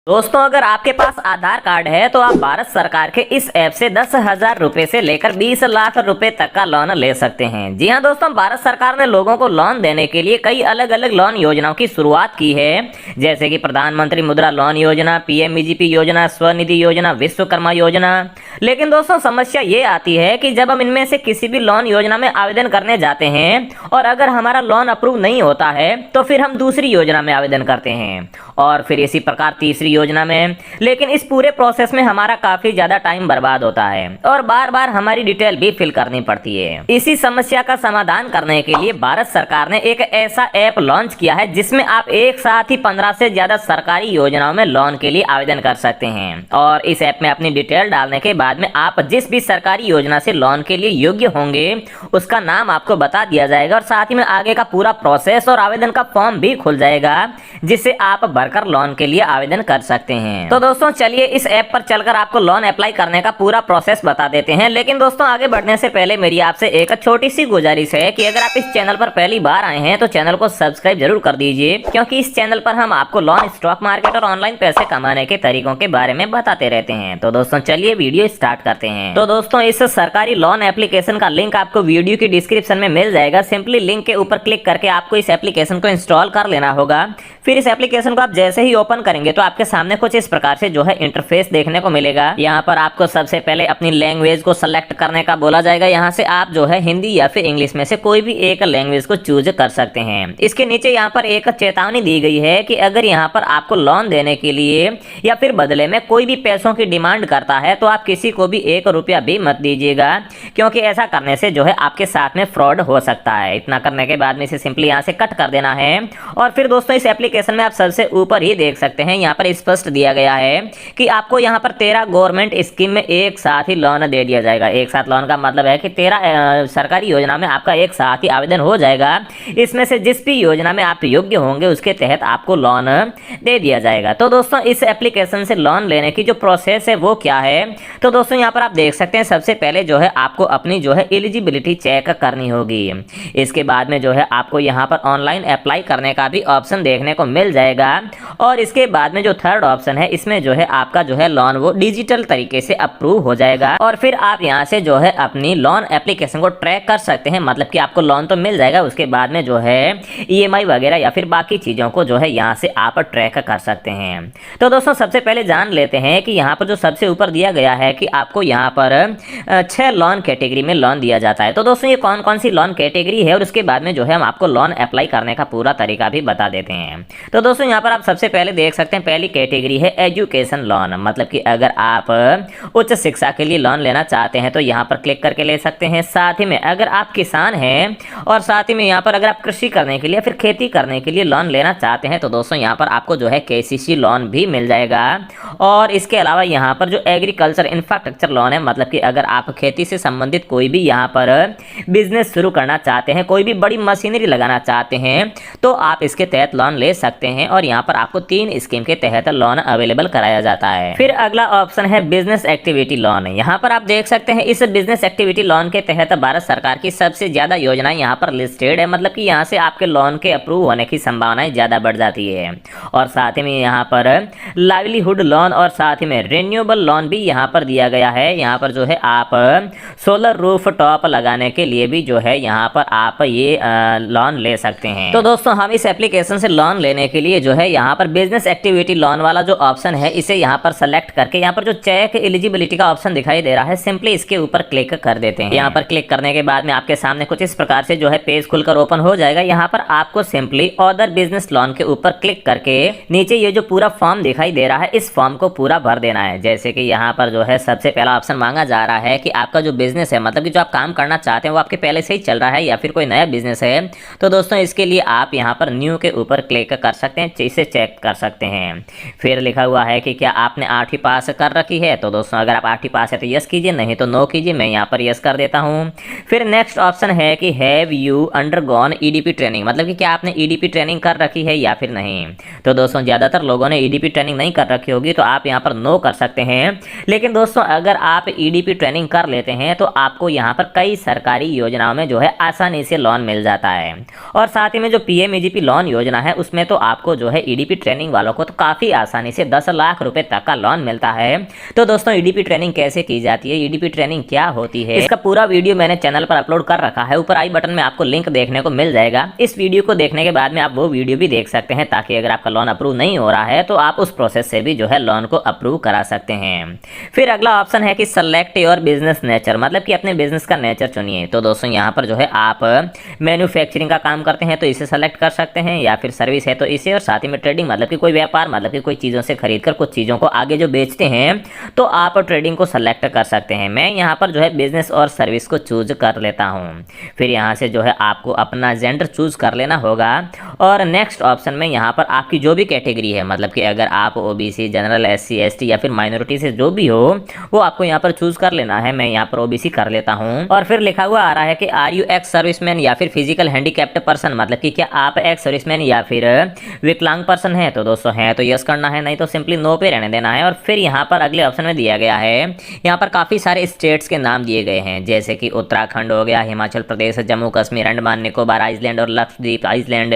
दोस्तों अगर आपके पास आधार कार्ड है तो आप भारत सरकार के इस ऐप से 10,000 रुपए से लेकर 20 लाख रुपए तक का लोन ले सकते हैं। जी हां दोस्तों, भारत सरकार ने लोगों को लोन देने के लिए कई अलग अलग लोन योजनाओं की शुरुआत की है, जैसे कि प्रधानमंत्री मुद्रा लोन योजना, पीएमईजीपी योजना, स्वनिधि योजना, विश्वकर्मा योजना। लेकिन दोस्तों समस्या ये आती है कि जब हम इनमें से किसी भी लोन योजना में आवेदन करने जाते हैं और अगर हमारा लोन अप्रूव नहीं होता है तो फिर हम दूसरी योजना में आवेदन करते हैं और फिर इसी प्रकार तीसरी योजना में। लेकिन इस पूरे प्रोसेस में हमारा काफी ज्यादा टाइम बर्बाद होता है और बार बार हमारी डिटेल भी फिल करनी पड़ती है। इसी समस्या का समाधान करने के लिए भारत सरकार ने एक ऐसा ऐप लॉन्च किया है जिसमें आप एक साथ ही 15 से ज्यादा सरकारी योजनाओं में लोन के लिए आवेदन कर सकते हैं। और इस ऐप में अपनी डिटेल डालने के बाद में आप जिस भी सरकारी योजना से लोन के लिए योग्य होंगे उसका नाम आपको बता दिया जाएगा और साथ ही में आगे का पूरा प्रोसेस और आवेदन का फॉर्म भी खुल जाएगा जिसे आप भरकर लोन के लिए आवेदन कर सकते हैं। तो दोस्तों चलिए इस ऐप पर चलकर आपको लोन अप्लाई करने का पूरा प्रोसेस बता देते हैं। लेकिन दोस्तों आगे बढ़ने से पहले मेरी आपसे एक छोटी सी गुजारिश है कि अगर आप इस चैनल पर पहली बार आए हैं तो चैनल को सब्सक्राइब जरूर कर दीजिए, क्योंकि इस चैनल पर हम आपको लोन, स्टॉक मार्केट और ऑनलाइन पैसे कमाने के तरीकों के बारे में बताते रहते हैं। तो दोस्तों चलिए वीडियो स्टार्ट करते हैं। तो दोस्तों इस सरकारी लोन एप्लीकेशन का लिंक आपको वीडियो की डिस्क्रिप्शन में मिल जाएगा। सिंपली लिंक के ऊपर क्लिक करके आपको इस एप्लीकेशन को इंस्टॉल कर लेना होगा। फिर इस एप्लीकेशन को आप जैसे ही ओपन करेंगे तो आपके सामने कुछ इस प्रकार से जो है इंटरफेस देखने को मिलेगा। यहाँ पर आपको सबसे पहले अपनी लैंग्वेज को सेलेक्ट करने का बोला जाएगा। यहाँ से आप जो है हिंदी या फिर इंग्लिश में से कोई भी एक लैंग्वेज को चूज कर सकते हैं। इसके नीचे यहाँ पर एक चेतावनी दी गई है कि अगर यहाँ पर आपको लोन देने के लिए या फिर बदले में कोई भी पैसों की डिमांड करता है तो आप किसी को भी 1 रुपया भी मत दीजिएगा, क्योंकि ऐसा करने से जो है आपके साथ में फ्रॉड हो सकता है। इतना करने के बाद में इसे सिंपली यहाँ से कट कर देना है। और फिर दोस्तों इस एप्लीकेशन में आप सबसे ऊपर ही देख सकते हैं, यहाँ पर स्पष्ट दिया गया है कि आपको यहाँ पर 13 गवर्नमेंट स्कीम में एक साथ ही लोन दे दिया जाएगा। एक साथ लोन का मतलब है कि 13 सरकारी योजना में आपका एक साथ ही आवेदन हो जाएगा। इसमें से जिस भी योजना में आप योग्य होंगे उसके तहत आपको लोन दे दिया जाएगा। तो दोस्तों इस एप्लीकेशन से लोन लेने की जो प्रोसेस है वो क्या है, तो दोस्तों यहाँ पर आप देख सकते हैं सबसे पहले जो है आपको अपनी जो है एलिजिबिलिटी चेक करनी होगी। इसके बाद में जो है आपको यहाँ पर ऑनलाइन अप्लाई करने का भी ऑप्शन देखने को मिल जाएगा। और इसके बाद में जो थर्ड ऑप्शन है इसमें जो है आपका जो है लोन वो डिजिटल तरीके से अप्रूव हो जाएगा और फिर आप यहाँ से जो है अपनी लोन एप्लीकेशन को ट्रैक कर सकते हैं। मतलब कि आपको लोन तो मिल जाएगा, उसके बाद में जो है ईएमआई वगैरह या फिर बाकी चीजों को जो है यहाँ से आप ट्रैक कर सकते हैं। तो दोस्तों सबसे पहले जान लेते हैं कि यहाँ पर जो सबसे ऊपर दिया गया है कि आपको यहाँ पर 6 लोन कैटेगरी में लोन दिया जाता है। तो दोस्तों ये कौन कौन सी लोन कैटेगरी है और उसके बाद में जो है हम आपको लोन अप्लाई करने का पूरा तरीका भी बता देते हैं। तो दोस्तों यहाँ पर आप सबसे पहले देख सकते हैं पहली कैटेगरी है एजुकेशन लोन। मतलब कि अगर आप उच्च शिक्षा के लिए लोन लेना चाहते हैं तो यहाँ पर क्लिक करके ले सकते हैं। साथ ही में अगर आप किसान हैं और साथ ही में यहाँ पर अगर आप कृषि करने के लिए फिर खेती करने के लिए लोन लेना चाहते हैं तो दोस्तों यहाँ पर आपको जो है केसीसी लोन भी मिल जाएगा। और इसके अलावा यहाँ पर जो एग्रीकल्चर इंफ्रास्ट्रक्चर लोन है, मतलब कि अगर आप खेती से संबंधित कोई भी यहाँ पर बिजनेस शुरू करना चाहते हैं, कोई भी बड़ी मशीनरी लगाना चाहते हैं तो आप इसके तहत लोन ले सकते हैं। और यहाँ पर आपको 3 स्कीम के तहत लोन अवेलेबल कराया जाता है। फिर अगला ऑप्शन है बिजनेस एक्टिविटी लोन। यहाँ पर आप देख सकते हैं इस बिजनेस एक्टिविटी लोन के तहत भारत सरकार की सबसे ज्यादा योजनाएं यहाँ पर लिस्टेड है। मतलब कि यहाँ से आपके लोन के अप्रूव होने की संभावनाएं ज्यादा बढ़ जाती है। और साथ ही में यहाँ पर लाइवलीहुड लोन और साथ ही में रिन्यूएबल लोन भी यहाँ पर दिया गया है। यहाँ पर जो है आप सोलर रूफ टॉप लगाने के लिए भी जो है यहाँ पर आप ये लोन ले सकते हैं। तो दोस्तों हम इस एप्लीकेशन से लोन लेने के लिए जो है यहाँ पर बिजनेस एक्टिविटी लोन वाला जो ऑप्शन है इसे यहाँ पर सेलेक्ट करके यहाँ पर जो चेक एलिजिबिलिटी का ऑप्शन दिखाई दे रहा है सिंपली इसके ऊपर क्लिक कर देते हैं। यहाँ पर क्लिक करने के बाद में आपके सामने कुछ इस प्रकार से जो है पेज खुलकर ओपन हो जाएगा। यहाँ पर आपको सिंपली अदर बिजनेस लोन के ऊपर क्लिक करके नीचे ये जो पूरा फॉर्म दिखाई दे रहा है इस फॉर्म को पूरा भर देना है। जैसे कि यहाँ पर जो है सबसे पहला ऑप्शन मांगा जा रहा है कि आपका जो बिजनेस है, मतलब कि जो आप काम करना चाहते हैं वो आपके पहले से ही चल रहा है या फिर कोई नया बिजनेस है। तो दोस्तों इसके लिए आप यहाँ पर न्यू के ऊपर क्लिक कर सकते हैं, इसे चेक कर सकते हैं। फिर लिखा हुआ है कि क्या आपने 8वीं पास कर रखी है। तो दोस्तों अगर आप 8वीं पास है तो यस कीजिए, नहीं तो नो कीजिए। मैं यहाँ पर यस कर देता हूँ। फिर नेक्स्ट ऑप्शन है कि have you undergone EDP training, मतलब कि क्या आपने ईडीपी ट्रेनिंग कर रखी है या फिर नहीं। तो दोस्तों ज़्यादातर लोगों ने ईडीपी ट्रेनिंग नहीं कर रखी होगी तो आप यहाँ पर नो कर सकते हैं। लेकिन दोस्तों अगर आप ईडीपी ट्रेनिंग कर लेते हैं तो आपको यहाँ पर कई सरकारी योजनाओं में जो है आसानी से लोन मिल जाता है। और साथ ही में जो पीएमईजीपी लोन योजना है उसमें तो आपको जो है ईडीपी ट्रेनिंग वालों को तो काफ़ी आसानी से 10 लाख रुपए तक का लोन मिलता है। तो दोस्तों ईडीपी ट्रेनिंग कैसे की जाती है, ईडीपी ट्रेनिंग क्या होती है, इसका पूरा वीडियो मैंने चैनल पर अपलोड कर रखा है। ऊपर आई बटन में आपको लिंक देखने को मिल जाएगा। इस वीडियो को देखने के बाद में आप वो वीडियो भी देख सकते हैं, ताकि अगर आपका लोन अप्रूव नहीं हो रहा है तो आप उस प्रोसेस से भी जो है लोन को अप्रूव करा सकते हैं। फिर अगला ऑप्शन है कि सेलेक्ट योर बिजनेस नेचर, मतलब कि अपने बिजनेस का नेचर चुनिए। तो दोस्तों यहाँ पर जो है आप मैन्युफैक्चरिंग का काम करते हैं तो इसे सेलेक्ट कर सकते हैं, या फिर सर्विस है तो इसे, और साथ ही में ट्रेडिंग मतलब कि कोई व्यापार, मतलब कि कोई चीज़ों से खरीद कर कुछ चीज़ों को आगे जो बेचते हैं तो आप ट्रेडिंग को सेलेक्ट कर सकते हैं। मैं यहाँ पर जो है बिजनेस और सर्विस को चूज कर लेता हूँ। फिर यहाँ से जो है आपको अपना जेंडर चूज कर लेना होगा, और नेक्स्ट ऑप्शन में यहाँ पर आपकी जो भी कैटेगरी है, मतलब कि अगर आप ओबीसी, जनरल, एससी, एसटी या फिर माइनॉरिटी से जो भी हो वो आपको यहाँ पर चूज कर लेना है। मैं यहाँ पर ओबीसी कर लेता हूँ। और फिर लिखा हुआ आ रहा है कि आर यू एक्स सर्विसमैन या फिर फिजिकल हैंडीकैप्ड पर्सन, मतलब कि क्या आप एक्स सर्विसमैन या फिर विकलांग पर्सन है। तो दोस्तों है तो यस करना है, नहीं तो सिंपली नो पे रहने देना है। और फिर यहाँ पर अगले ऑप्शन में दिया गया है, यहाँ पर काफ़ी सारे स्टेट्स के नाम दिए गए हैं, जैसे कि उत्तराखंड हो गया, हिमाचल प्रदेश, जम्मू कश्मीर, अंडमान निकोबार आइलैंड और लक्षद्वीप आइलैंड।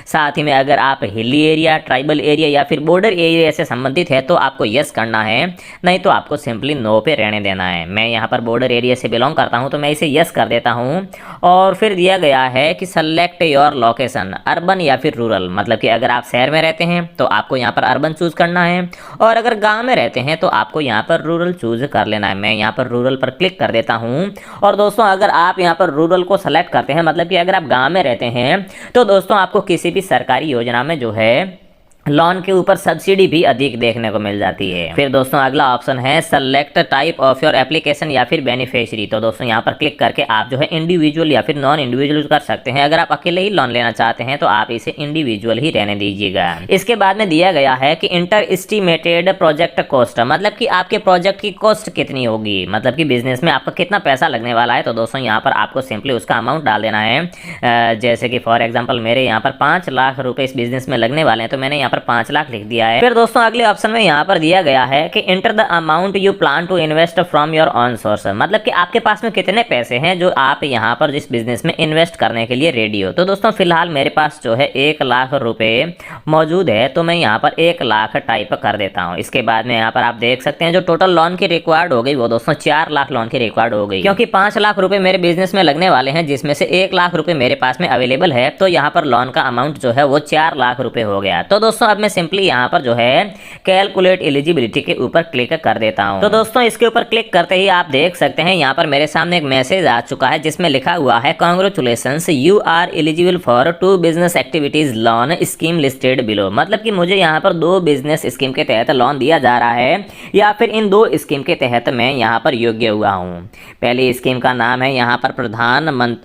साथ ही में अगर आप हिली एरिया, ट्राइबल एरिया या फिर बॉर्डर एरिया से संबंधित है तो आपको यस करना है, नहीं तो आपको सिंपली नो पे रहने देना है। मैं यहाँ पर बॉर्डर एरिया से बिलोंग करता हूँ तो मैं इसे यस कर देता हूँ। और फिर दिया गया है कि सेलेक्ट योर लोकेशन, अर्बन या फिर रूरल, मतलब कि अगर आप शहर में रहते हैं तो आपको यहाँ पर अर्बन चूज करना है, और अगर गांव में रहते हैं तो आपको यहाँ पर रूरल चूज कर लेना है। मैं यहाँ पर रूरल पर क्लिक कर देता हूँ। और दोस्तों अगर आप यहाँ पर रूरल को सेलेक्ट करते हैं, मतलब कि अगर आप गांव में रहते हैं तो दोस्तों आपको किसी भी सरकारी योजना में जो है लोन के ऊपर सब्सिडी भी अधिक देखने को मिल जाती है। फिर दोस्तों अगला ऑप्शन है select type of your application या फिर बेनिफिशियरी। तो दोस्तों यहाँ पर क्लिक करके आप जो है इंडिविजुअल या फिर नॉन इंडिविजुअल कर सकते हैं। अगर आप अकेले ही लोन लेना चाहते हैं तो आप इसे इंडिविजुअल ही रहने दीजिएगा। इसके बाद में दिया गया है कि इंटर एस्टिमेटेड प्रोजेक्ट कॉस्ट, मतलब कि आपके प्रोजेक्ट की कॉस्ट कितनी होगी, मतलब कि बिजनेस में आपका कितना पैसा लगने वाला है। तो दोस्तों यहाँ पर आपको सिंपली उसका अमाउंट डाल देना है। जैसे कि फॉर एग्जाम्पल मेरे यहाँ पर 5 लाख रुपए इस बिजनेस में लगने वाले हैं, तो मैंने यहाँ पर 5 लाख लिख दिया है। फिर दोस्तों अगले ऑप्शन में यहाँ पर दिया गया है कि enter the amount you plan to invest from your own source, मतलब कि आपके पास में कितने पैसे हैं जो आप यहाँ पर जिस बिजनेस में इन्वेस्ट करने के लिए रेडी हो। तो दोस्तों फिलहाल मेरे पास जो है 1 लाख रुपए मौजूद है, तो मैं यहाँ पर 1 लाख टाइप कर देता हूँ। इसके बाद में यहाँ पर आप देख सकते हैं जो टोटल लोन की रिक्वायर्ड हो गई वो दोस्तों 4 लाख लोन की रिक्वायर्ड हो गई, क्योंकि 5 लाख रुपए मेरे बिजनेस में लगने वाले हैं, जिसमें से 1 लाख रुपए मेरे पास में अवेलेबल है। तो यहाँ पर लोन का अमाउंट जो है वो 4 लाख रुपए हो गया। तो दोस्तों अब मैं सिंपली यहाँ पर जो है कैलकुलेट एलिजिबिलिटी के ऊपर क्लिक कर देता हूँ। तो दोस्तों इसके ऊपर क्लिक करते ही आप देख सकते हैं यहाँ पर मेरे सामने एक मैसेज आ चुका है, जिसमें लिखा हुआ है congratulations you are eligible for 2 business activities loan scheme listed below, मतलब कि मुझे यहाँ पर 2 बिजनेस स्कीम के तहत लोन दिया जा रहा है, या फिर इन 2 स्कीम के तहत मैं यहाँ पर योग्य हुआ हूँ। पहली स्कीम का नाम है यहाँ पर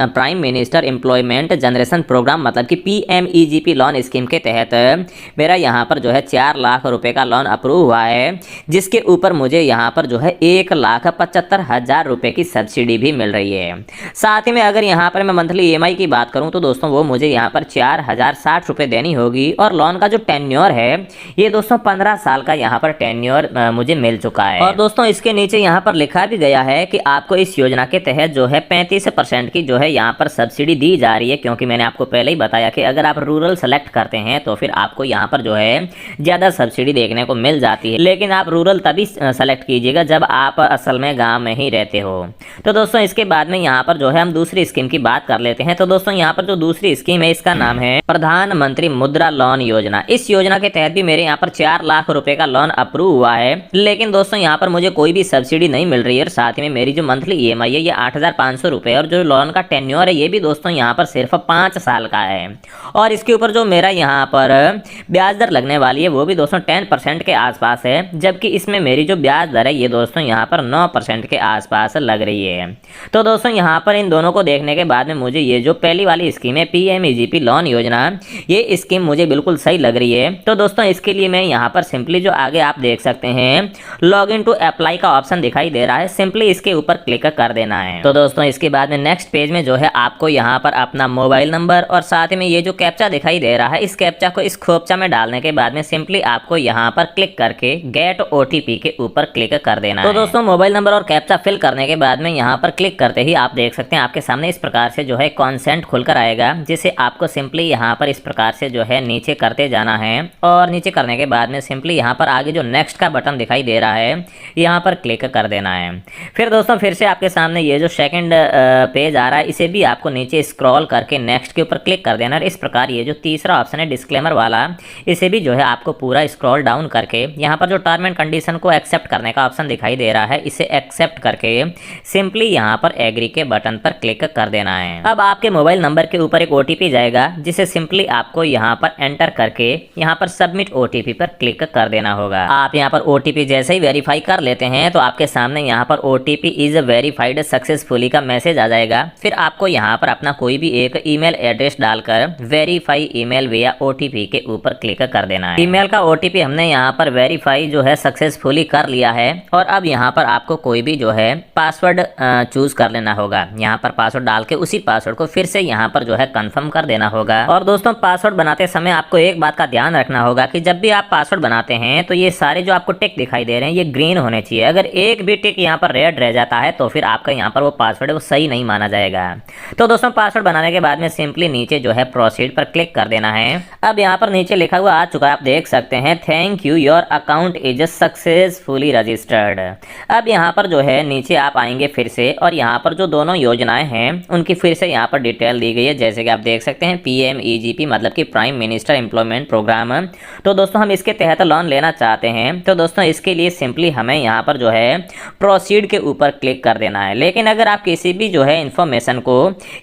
prime minister employment generation programme, मतलब कि PMEGP लोन स्कीम के तहत मेरा यहाँ पर जो है 4 लाख रुपए का लोन अप्रूव हुआ है, जिसके ऊपर मुझे यहाँ पर जो है 1,75,000 रुपए की सब्सिडी भी मिल रही है। साथ ही में अगर यहाँ पर मैं मंथली EMI की बात करूँ तो दोस्तों वो मुझे यहाँ पर 4,060 रुपए देनी होगी, और लोन का जो टेन्योर है ये दोस्तों 15 साल का यहाँ पर टेन्योर मुझे मिल चुका है। और दोस्तों इसके नीचे यहाँ पर लिखा भी गया है कि आपको इस योजना के तहत जो है 35% की जो है यहाँ पर सब्सिडी दी जा रही है, क्योंकि मैंने आपको पहले ही बताया कि अगर आप रूरल सेलेक्ट करते हैं तो फिर आपको यहाँ पर जो है ज़्यादा सब्सिडी देखने को मिल जाती है, लेकिन आप रूरल तभी सेलेक्ट कीजिएगा जब आप असल में गांव में ही रहते हो। तो दोस्तों इसके बाद में यहाँ पर जो है हम दूसरी स्कीम की बात कर लेते हैं। तो दोस्तों यहाँ पर जो दूसरी स्कीम है इसका नाम है प्रधानमंत्री मुद्रा लोन योजना। इस योजना के तहत भी मेरे यहाँ पर 4 लाख रुपए का लोन अप्रूव हुआ है, लेकिन दोस्तों यहाँ पर मुझे कोई भी सब्सिडी नहीं मिल रही है। और साथ में मेरी जो मंथली EMI है ये 8,500 रुपए, और जो लोन का टेन्योर है ये भी दोस्तों यहाँ पर सिर्फ 5 साल का है। और इसके ऊपर जो मेरा यहाँ पर ब्याज दर लगने वाली है वो भी दोस्तों 10% के आसपास है, जबकि इसमें मेरी जो ब्याज दर है ये दोस्तों यहाँ पर 9% के आसपास लग रही है। तो दोस्तों यहाँ पर इन दोनों को देखने के बाद में मुझे ये जो पहली वाली स्कीम है PMEGP लोन योजना, ये स्कीम मुझे बिल्कुल सही लग रही है। तो दोस्तों इसके लिए मैं यहाँ पर सिंपली जो आगे आप देख सकते हैं लॉग इन टू अप्लाई का ऑप्शन दिखाई दे रहा है, सिंपली इसके ऊपर क्लिक कर देना है। तो दोस्तों इसके बाद में नेक्स्ट पेज में जो है आपको यहाँ पर अपना मोबाइल नंबर और साथ में ये जो कैप्चा दिखाई दे रहा है इस कैप्चा को इस खोपचा में डालने के बाद में सिंपली आपको यहाँ पर क्लिक करके गेट OTP के ऊपर क्लिक कर देना है। तो दोस्तों मोबाइल नंबर और कैप्चा फिल करने के बाद में यहाँ पर क्लिक करते ही आप देख सकते हैं आपके सामने इस प्रकार से जो है कॉन्सेंट खुलकर आएगा, जिसे आपको सिंपली यहाँ पर इस प्रकार से जो है नीचे करते जाना है और नीचे करने के बाद में सिंपली यहाँ पर आगे जो नेक्स्ट का बटन दिखाई दे रहा है यहाँ पर क्लिक कर देना है। फिर दोस्तों फिर से आपके सामने ये जो सेकंड पेज आ रहा है इसे भी आपको नीचे स्क्रॉल करके नेक्स्ट के ऊपर क्लिक कर देना है। इस प्रकार ये जो तीसरा ऑप्शन है डिस्क्लेमर वाला, इसे भी जो है आपको पूरा स्क्रॉल डाउन करके यहाँ पर जो टर्म एंड कंडीशन को एक्सेप्ट करने का ऑप्शन दिखाई दे रहा है इसे एक्सेप्ट करके सिंपली यहाँ पर एग्री के बटन पर क्लिक कर देना है। अब आपके मोबाइल नंबर के ऊपर एक OTP जाएगा, जिसे सिंपली आपको यहाँ पर एंटर करके यहाँ पर सबमिट OTP पर क्लिक कर देना होगा। आप यहाँ पर OTP जैसे ही वेरीफाई कर लेते हैं तो आपके सामने यहाँ पर OTP इज वेरीफाइड सक्सेसफुली का मैसेज आ जाएगा। फिर आपको यहाँ पर अपना कोई भी एक ईमेल एड्रेस डालकर वेरीफाई ईमेल विया OTP के ऊपर क्लिक कर देना है। ईमेल का OTP हमने यहाँ पर वेरीफाई जो है सक्सेसफुली कर लिया है और अब यहाँ पर आपको कोई भी जो है पासवर्ड चूज कर लेना होगा। यहाँ पर पासवर्ड डाल के उसी पासवर्ड को फिर से यहाँ पर जो है कंफर्म कर देना होगा। और दोस्तों पासवर्ड बनाते समय आपको एक बात का ध्यान रखना होगा कि जब भी आप पासवर्ड बनाते हैं तो ये सारे जो आपको टिक दिखाई दे रहे हैं ये ग्रीन होने चाहिए। अगर एक भी टिक यहाँ पर रेड रह जाता है तो फिर आपका यहाँ पर वो पासवर्ड वो सही नहीं माना जाएगा। तो दोस्तों पासवर्ड बनाने के बाद में सिंपली नीचे जो है प्रोसीड पर क्लिक कर देना है। अब यहाँ पर नीचे लिखा हुआ आ चुका है, आप देख सकते हैं thank you your account is successfully registered. अब यहाँ पर जो है नीचे आप आएंगे फिर से और यहाँ पर जो दोनों योजनाएं हैं उनकी फिर से यहाँ पर डिटेल दी गई है। जैसे कि आप देख सकते हैं PMEGP मतलब कि प्राइम मिनिस्टर एम्प्लॉयमेंट प्रोग्राम। तो दोस्तों हम इसके तहत लोन लेना चाहते हैं तो दोस्तों इसके लिए सिंपली हमें यहाँ पर जो है प्रोसीड के ऊपर क्लिक कर देना है। लेकिन अगर आप किसी भी जो है इन्फॉर्मेशन को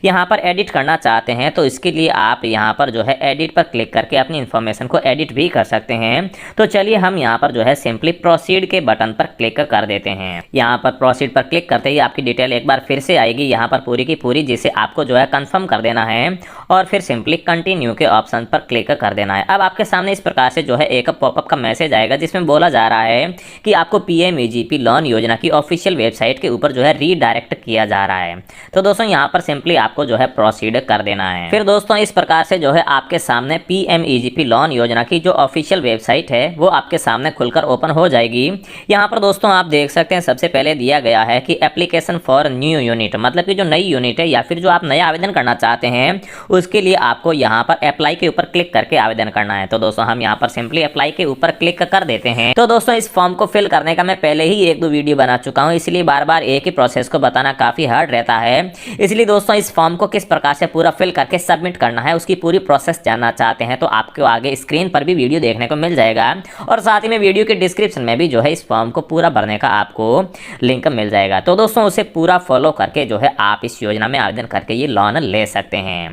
यहाँ पर एडिट करना चाहते हैं तो इसके लिए आप यहाँ पर जो है एडिट पर क्लिक करके अपनी इन्फॉर्मेशन को एडिट भी कर सकते हैं। तो चलिए हम यहाँ पर जो है सिंपली प्रोसीड के बटन पर क्लिक कर देते हैं। यहाँ पर प्रोसीड पर क्लिक करते ही आपकी डिटेल एक बार फिर से आएगी यहाँ पर पूरी की पूरी, जिसे आपको जो है कंफर्म कर देना है और फिर सिंपली कंटिन्यू के ऑप्शन पर क्लिक कर देना है। अब आपके सामने इस प्रकार से जो है एक पॉपअप का मैसेज आएगा जिसमें बोला जा रहा है कि आपको PMEGP लोन योजना की ऑफिशियल वेबसाइट के ऊपर जो है रीडायरेक्ट किया जा रहा है। तो दोस्तों यहाँ पर सिंपली आपको जो है प्रोसीड कर देना है। फिर दोस्तों इस प्रकार से जो है आपके सामने PMEGP लोन योजना की जो ऑफिशियल वेबसाइट है वो आपके सामने खुलकर ओपन हो जाएगी। यहाँ पर दोस्तों आप देख सकते हैं सबसे पहले दिया गया है कि एप्लीकेशन फॉर न्यू यूनिट, मतलब कि जो नई यूनिट है या फिर जो आप नया आवेदन करना चाहते हैं उसके लिए आपको यहाँ पर अप्लाई के ऊपर क्लिक करके आवेदन करना है। तो दोस्तों हम यहाँ पर सिंपली अप्लाई के ऊपर क्लिक कर देते हैं। तो दोस्तों इस फॉर्म को फिल करने का मैं पहले ही 1-2 वीडियो बना चुका हूँ, इसलिए बार बार एक ही प्रोसेस को बताना काफी हार्ड रहता है। इसलिए दोस्तों इस फॉर्म को किस प्रकार से पूरा फिल करके सबमिट करना है उसकी पूरी प्रोसेस जानना चाहते हैं तो आपको आगे स्क्रीन पर भी वीडियो देखने को मिल जाएगा और साथ ही में वीडियो के डिस्क्रिप्शन में भी जो है इस फॉर्म को पूरा भरने का आपको लिंक मिल जाएगा। तो दोस्तों उसे पूरा फॉलो करके जो है आप इस योजना में आवेदन करके ये लोन ले सकते हैं।